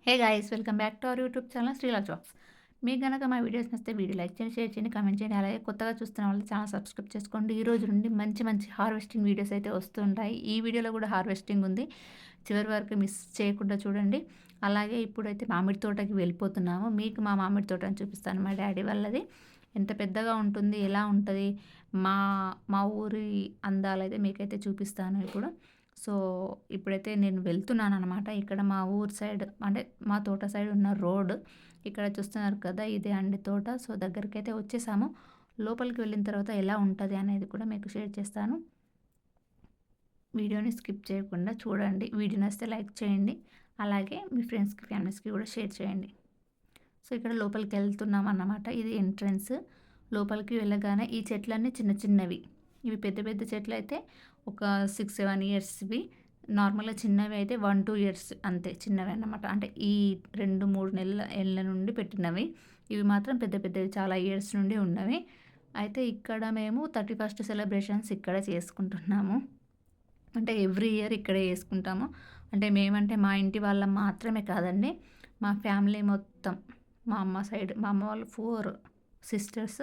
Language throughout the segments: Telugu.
Hey guys welcome back to our YouTube channel Sreela jobs. మీకు కనుక మా వీడియోస్ నచ్చితే వీడియో లైక్ చేయండి, షేర్ చేయండి, కామెంట్ చేయండి. అలాగే కొత్తగా చూస్తున్న వాళ్ళు ఛానల్ సబ్స్క్రైబ్ చేసుకోండి. ఈ రోజు నుండి మంచి మంచి హార్వెస్టింగ్ వీడియోస్ అయితే వస్తుంటాయి. ఈ వీడియోలో కూడా హార్వెస్టింగ్ ఉంది, చివరి వరకు మిస్ చేయకుండా చూడండి. అలాగే ఇప్పుడైతే మామిడి తోటకి వెళ్ళిపోతున్నాము. మీకు మా మామిడి తోటని చూపిస్తాను, మా డాడీ వాళ్ళది. ఎంత పెద్దగా ఉంటుంది, ఎలా ఉంటుంది, మా మా ఊరి అందాలైతే మీకైతే చూపిస్తాను ఇప్పుడు. సో ఇప్పుడైతే నేను వెళ్తున్నాను అనమాట. ఇక్కడ మా ఊరు సైడ్ అంటే మా తోట సైడ్ ఉన్న రోడ్ ఇక్కడ చూస్తున్నారు కదా, ఇదే అండి తోట. సో దగ్గరికి అయితే వచ్చేసాము. లోపలికి వెళ్ళిన తర్వాత ఎలా ఉంటుంది అనేది కూడా మీకు షేర్ చేస్తాను. వీడియోని స్కిప్ చేయకుండా చూడండి. వీడియో నచ్చితే లైక్ చేయండి, అలాగే మీ ఫ్రెండ్స్కి ఫ్యామిలీస్కి కూడా షేర్ చేయండి. సో ఇక్కడ లోపలికి వెళ్తున్నాం అన్నమాట. ఇది ఎంట్రన్స్. లోపలికి వెళ్ళగానే ఈ చెట్లన్నీ చిన్న చిన్నవి, ఇవి పెద్ద పెద్ద చెట్లు అయితే ఒక 6-7 ఇయర్స్వి. నార్మల్గా చిన్నవి అయితే 1-2 ఇయర్స్ అంతే, చిన్నవి అన్నమాట. అంటే ఈ 2-3 నెలల ఏళ్ళ నుండి పెట్టినవి. ఇవి మాత్రం పెద్ద పెద్దవి, చాలా ఇయర్స్ నుండి ఉన్నవి. అయితే ఇక్కడ మేము 31st సెలబ్రేషన్స్ ఇక్కడ చేసుకుంటున్నాము. అంటే ఎవ్రీ ఇయర్ ఇక్కడే చేసుకుంటాము. అంటే మేమంటే మా ఇంటి వాళ్ళం మాత్రమే కాదండి, మా ఫ్యామిలీ మొత్తం, మా అమ్మ సైడ్, మా అమ్మ వాళ్ళు 4 సిస్టర్స్.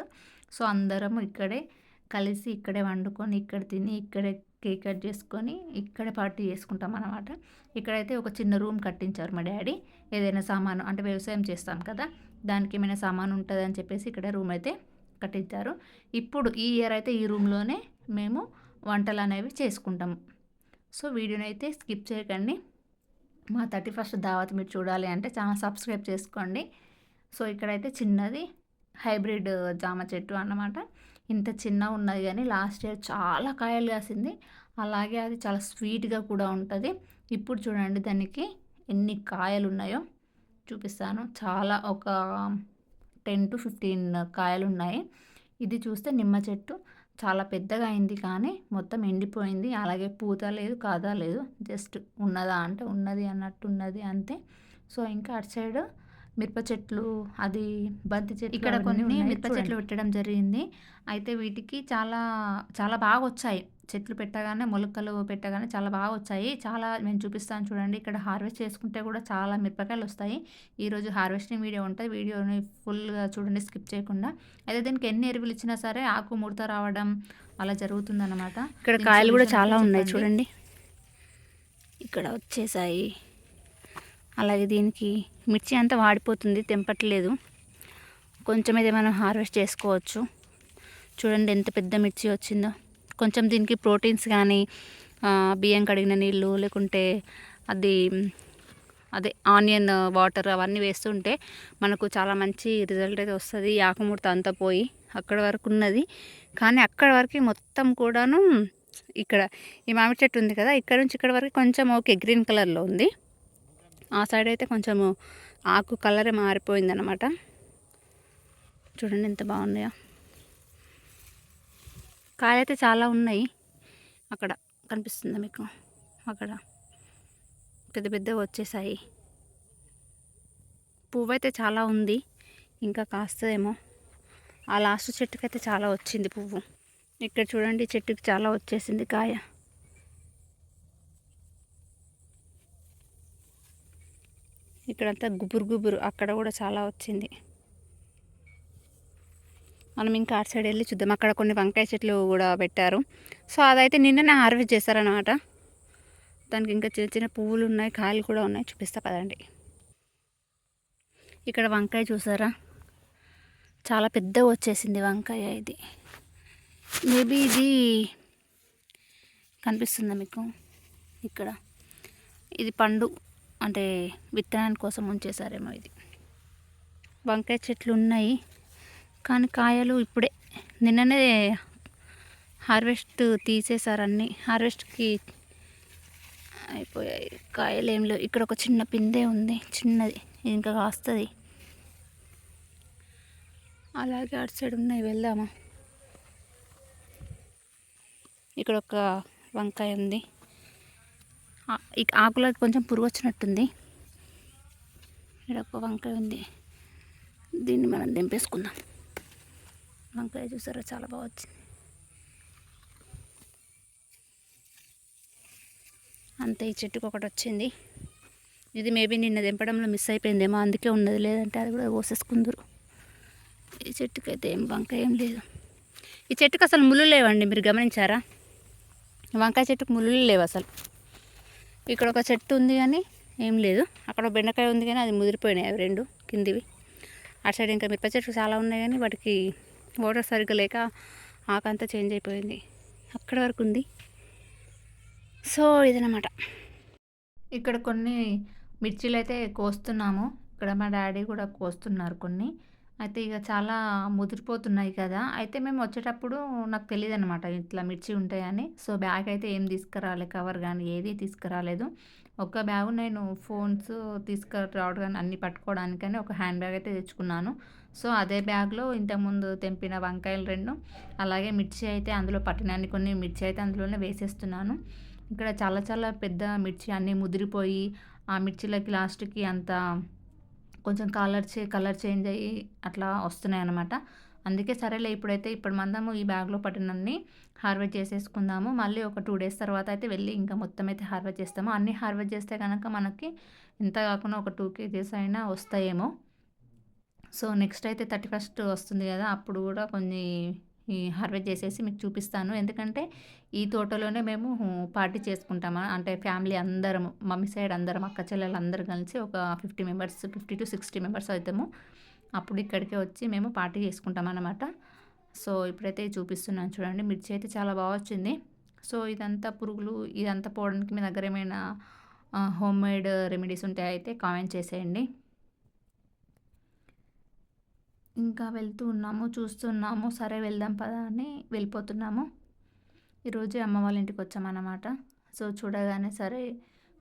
సో అందరం ఇక్కడే కలిసి ఇక్కడే వండుకొని, ఇక్కడ తిని, ఇక్కడే కేక్ కట్ చేసుకొని, ఇక్కడే పార్టీ చేసుకుంటాం అన్నమాట. ఇక్కడైతే ఒక చిన్న రూమ్ కట్టించారు మా డాడీ. ఏదైనా సామాను అంటే వ్యవసాయం చేస్తాం కదా, దానికి ఏమైనా సామాను ఉంటుంది అని చెప్పేసి ఇక్కడ రూమ్ అయితే కట్టించారు. ఇప్పుడు ఈ ఇయర్ అయితే ఈ రూమ్లోనే మేము వంటలు అనేవి చేసుకుంటాం. సో వీడియోని అయితే స్కిప్ చేయకండి. మా 31st దావత్ మీరు చూడాలి అంటే ఛానల్ సబ్స్క్రైబ్ చేసుకోండి. సో ఇక్కడైతే చిన్నది హైబ్రిడ్ జామ చెట్టు అన్నమాట. ఇంత చిన్న ఉన్నది కానీ లాస్ట్ ఇయర్ చాలా కాయలు కాసింది. అలాగే అది చాలా స్వీట్గా కూడా ఉంటుంది. ఇప్పుడు చూడండి దానికి ఎన్ని కాయలు ఉన్నాయో చూపిస్తాను. చాలా ఒక 10-15 కాయలు ఉన్నాయి. ఇది చూస్తే నిమ్మ చెట్టు చాలా పెద్దగా అయింది కానీ మొత్తం ఎండిపోయింది. అలాగే పూత లేదు, కాదా లేదు, జస్ట్ ఉన్నదా అంటే ఉన్నది అన్నట్టు ఉన్నది అంతే. సో ఇంకా అటు సైడ్ మిరప చెట్లు, అది బంతి చెట్లు, ఇక్కడ కొన్ని మిరప చెట్లు పెట్టడం జరిగింది. అయితే వీటికి చాలా చాలా బాగా వచ్చాయి. చెట్లు పెట్టగానే, మొలకలు పెట్టగానే చాలా బాగా వచ్చాయి. చాలా నేను చూపిస్తాను చూడండి. ఇక్కడ హార్వెస్ట్ చేసుకుంటే కూడా చాలా మిరపకాయలు వస్తాయి. ఈరోజు హార్వెస్టింగ్ వీడియో ఉంటుంది, వీడియోని ఫుల్గా చూడండి స్కిప్ చేయకుండా. అయితే దీనికి ఎన్ని ఎరువులు ఇచ్చినా సరే ఆకు ముడత రావడం అలా జరుగుతుందన్నమాట. ఇక్కడ కాయలు కూడా చాలా ఉన్నాయి చూడండి, ఇక్కడ వచ్చేసాయి. అలాగే దీనికి మిర్చి అంతా వాడిపోతుంది, తెంపట్లేదు. కొంచెం అయితే మనం హార్వెస్ట్ చేసుకోవచ్చు. చూడండి ఎంత పెద్ద మిర్చి వచ్చిందో. కొంచెం దీనికి ప్రోటీన్స్ కానీ, బియ్యం కడిగిన నీళ్ళు, లేకుంటే అది అదే ఆనియన్ వాటర్ అవన్నీ వేస్తుంటే మనకు చాలా మంచి రిజల్ట్ అయితే వస్తుంది. ఆకుముడత అంతా పోయి అక్కడ వరకు ఉన్నది, కానీ అక్కడ వరకు మొత్తం కూడాను ఇక్కడ ఈ మామిడి చెట్టు ఉంది కదా, ఇక్కడ నుంచి ఇక్కడ వరకు కొంచెం ఓకే గ్రీన్ కలర్లో ఉంది. ఆ సైడ్ అయితే కొంచెము ఆకు కలరే మారిపోయింది అనమాట. చూడండి ఎంత బాగున్నాయో. కాయలు అయితే చాలా ఉన్నాయి. అక్కడ కనిపిస్తుందా మీకు, అక్కడ పెద్ద పెద్దగా వచ్చేసాయి. పువ్వు అయితే చాలా ఉంది, ఇంకా కాస్తదేమో. ఆ లాస్ట్ చెట్టుకి అయితే చాలా వచ్చింది పువ్వు. ఇక్కడ చూడండి చెట్టుకి చాలా వచ్చేసింది కాయ. ఇక్కడంతా గుబురు గుబురు, అక్కడ కూడా చాలా వచ్చింది. మనం ఇంకా అటు సైడ్ వెళ్ళి చూద్దాం. అక్కడ కొన్ని వంకాయ చెట్లు కూడా పెట్టారు. సో అదైతే నిన్ననే హార్వెస్ట్ చేశారనమాట. దానికి ఇంకా చిన్న చిన్న పువ్వులు ఉన్నాయి, కాయలు కూడా ఉన్నాయి, చూపిస్తా పదండి. ఇక్కడ వంకాయ చూసారా, చాలా పెద్దగా వచ్చేసింది వంకాయ. ఇది మేబీ ఇది కనిపిస్తుందా మీకు, ఇక్కడ ఇది పండు అంటే విత్తనాని కోసం ఉంచేసారేమో. ఇది వంకాయ చెట్లు ఉన్నాయి కానీ కాయలు ఇప్పుడే నిన్ననే హార్వెస్ట్ తీసేసారు. అన్నీ హార్వెస్ట్కి అయిపోయాయి. కాయలు ఏం లేవు. ఇక్కడ ఒక చిన్న పిందే ఉంది, చిన్నది, ఇది ఇంకా కాస్తుంది. అలాగే అటు సైడ్ ఉన్నాయి, వెళ్దామా. ఇక్కడ ఒక వంకాయ ఉంది, ఈ ఆకులో కొంచెం పురుగు వచ్చినట్టుంది. ఇక్కడ ఒక వంకాయ ఉంది, దీన్ని మనం దింపేసుకుందాం. వంకాయ చూసారా చాలా బాగా వచ్చింది. అంతే, ఈ చెట్టుకు ఒకటి వచ్చింది. ఇది మేబీ నిన్న తెంపడంలో మిస్ అయిపోయిందేమో, అందుకే ఉన్నది, లేదంటే అది కూడా కోసేసుకుందరు. ఈ చెట్టుకైతే ఏం వంకాయ ఏం లేదు. ఈ చెట్టుకు అసలు ముళ్ళు లేవండి, మీరు గమనించారా? వంకాయ చెట్టుకు ముళ్ళు లేవు అసలు. ఇక్కడ ఒక చెట్టు ఉంది కానీ ఏం లేదు. అక్కడ బెండకాయ ఉంది కానీ అది ముదిరిపోయినాయి అవి రెండు కిందివి. అటు సైడ్ ఇంకా మిరప చెట్లు చాలా ఉన్నాయి కానీ వాటికి వాటర్ సరిగ్గా లేక ఆకంతా చేంజ్ అయిపోయింది. అక్కడ వరకు ఉంది. సో ఇదనమాట. ఇక్కడ కొన్ని మిర్చీలు అయితే కోస్తున్నాము. ఇక్కడ మా డాడీ కూడా కోస్తున్నారు కొన్ని. అయితే ఇక చాలా ముదిరిపోతున్నాయి కదా! అయితే మేము వచ్చేటప్పుడు నాకు తెలీదనమాట ఇట్లా మిర్చి ఉంటాయని. సో బ్యాగ్ అయితే ఏం తీసుకురాలే, కవర్ గానీ ఏది తీసుకురాలేదు. ఒక బ్యాగు నేను ఫోన్స్ తీసుకురావడం గానీ అన్నీ పట్టుకోవడానికని ఒక హ్యాండ్ బ్యాగ్ అయితే తెచ్చుకున్నాను. సో అదే బ్యాగ్‌లో ఇంతకుముందు తెంపిన వంకాయలు 2, అలాగే మిర్చి అయితే అందులో పట్టినన్ని కొన్ని మిర్చి అయితే అందులోనే వేసేస్తున్నాను. ఇక్కడ చాలా చాలా పెద్ద మిర్చి అన్నీ ముదిరిపోయి, ఆ మిర్చిలకి లాస్ట్‌కి అంత కొంచెం కలర్ చేంజ్ అయ్యి అట్లా వస్తున్నాయన్నమాట. అందుకే సరేలే ఇప్పుడైతే ఇప్పుడు మందము ఈ బ్యాగ్‌లో పట్టినన్ని హార్వెస్ట్ చేసేసుకుందాము. మళ్ళీ ఒక 2 డేస్ తర్వాత అయితే వెళ్ళి ఇంకా మొత్తం అయితే హార్వెస్ట్ చేస్తాము. అన్నీ హార్వెస్ట్ చేస్తే గనక మనకి ఎంత కాకున్నా ఒక 2 కేజీస్ అయినా వస్తాయేమో. సో నెక్స్ట్ అయితే 31st వస్తుంది కదా! అప్పుడు కూడా కొన్ని ఈ హార్వెస్ట్ చేసేసి మీకు చూపిస్తాను. ఎందుకంటే ఈ తోటలోనే మేము పార్టీ చేసుకుంటాము. అంటే ఫ్యామిలీ అందరము, మమ్మీ సైడ్ అందరం, అక్క చెల్లెలు అందరూ కలిసి ఒక 50 మెంబర్స్, 50-60 మెంబర్స్ అవుతాము. అప్పుడు ఇక్కడికే వచ్చి మేము పార్టీ చేసుకుంటామన్నమాట. సో ఇప్పుడైతే చూపిస్తున్నాను చూడండి. మిర్చి అయితే చాలా బాగా వచ్చింది. సో ఇదంతా పురుగులు ఇదంతా పోవడానికి మీ దగ్గర ఏమైనా హోమ్ మేడ్ రెమెడీస్ ఉంటే అయితే కామెంట్ చేసేయండి. ఇంకా వెళ్తూ ఉన్నాము, చూస్తున్నాము. సరే వెళ్దాం పదా అని వెళ్ళిపోతున్నాము. ఈరోజే అమ్మ వాళ్ళ ఇంటికి వచ్చామన్నమాట. సో చూడగానే సరే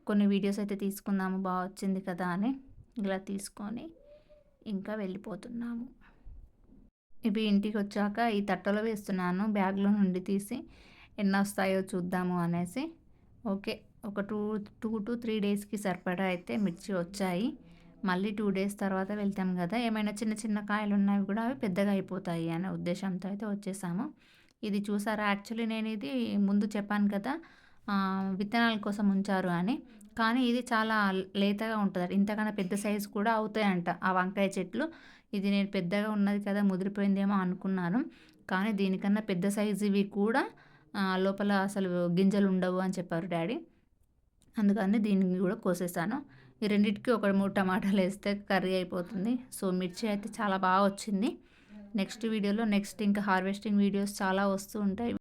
కొన్ని వీడియోస్ అయితే తీసుకుందాము, బాగా వచ్చింది కదా అని ఇలా తీసుకొని ఇంకా వెళ్ళిపోతున్నాము. ఇవి ఇంటికి వచ్చాక ఈ తట్టలో వేస్తున్నాను, బ్యాగ్లో నుండి తీసి ఎన్ని వస్తాయో చూద్దాము అనేసి. ఓకే, ఒక 2-3 డేస్కి సరిపడా అయితే మిర్చి వచ్చాయి. మళ్ళీ 2 డేస్ తర్వాత వెళ్తాం కదా! ఏమైనా చిన్న చిన్న కాయలు ఉన్నవి కూడా అవి పెద్దగా అయిపోతాయి అనే ఉద్దేశంతో అయితే వచ్చేసాము. ఇది చూసారా, యాక్చువల్లీ నేను ఇది ముందు చెప్పాను కదా! విత్తనాల కోసం ఉంచారు అని. కానీ ఇది చాలా లేతగా ఉంటదట. ఇంతకన్నా పెద్ద సైజు కూడా అవుతాయంట ఆ వంకాయ చెట్లు. ఇది నేను పెద్దగా ఉన్నది కదా ముదిరిపోయిందేమో అనుకున్నాను. కానీ దీనికన్నా పెద్ద సైజువి కూడా లోపల అసలు గింజలు ఉండవు అని చెప్పారు డాడీ. అందుకని దీన్ని కూడా కోసేసాను. ఈ రెండిటికి ఒక 3 టమాటాలు వేస్తే కర్రీ అయిపోతుంది. సో మిర్చి అయితే చాలా బాగా వచ్చింది. నెక్స్ట్ వీడియోలో నెక్స్ట్ ఇంకా హార్వెస్టింగ్ వీడియోస్ చాలా వస్తూ ఉంటాయి.